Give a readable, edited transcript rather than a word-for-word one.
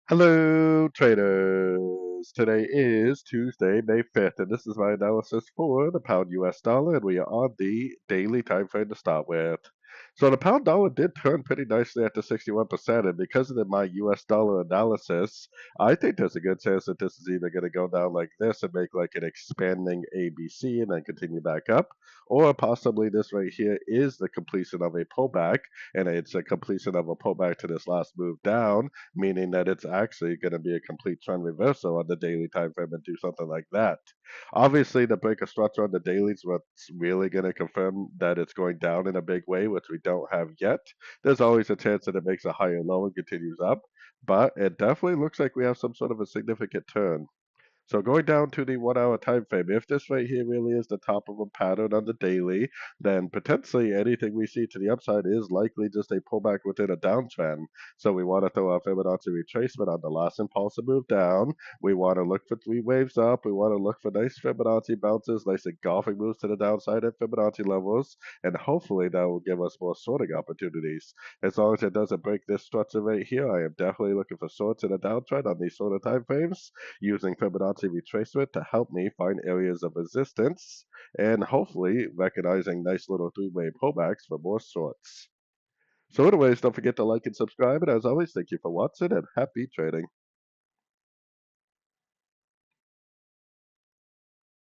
Hello, traders. Today is Tuesday, May 5th, and this is my analysis for the pound US dollar, and we are on the daily time frame to start with. So the pound dollar did turn pretty nicely at the 61%, and because of my US dollar analysis, I think there's a good chance that this is either going to go down like this and make like an expanding ABC and then continue back up, or possibly this right here is the completion of a pullback, and it's a completion of a pullback to this last move down, meaning that it's actually going to be a complete trend reversal on the daily time frame and do something like that. Obviously, the break of structure on the daily is what's really going to confirm that it's going down in a big way, which we don't have yet. There's always a chance that it makes a higher low and continues up, but it definitely looks like we have some sort of a significant turn. So going down to the 1 hour time frame, if this right here really is the top of a pattern on the daily, then potentially anything we see to the upside is likely just a pullback within a downtrend. So we want to throw a Fibonacci retracement on the last impulsive move down. We want to look for three waves up. We want to look for nice Fibonacci bounces, nice engulfing moves to the downside at Fibonacci levels, and hopefully that will give us more sorting opportunities. As long as it doesn't break this structure right here, I am definitely looking for sorts in a downtrend on these sort of time frames, using Fibonacci retracement to help me find areas of resistance and hopefully recognizing nice little three-way pullbacks for more sorts. So anyways, don't forget to like and subscribe, and as always, thank you for watching and happy trading.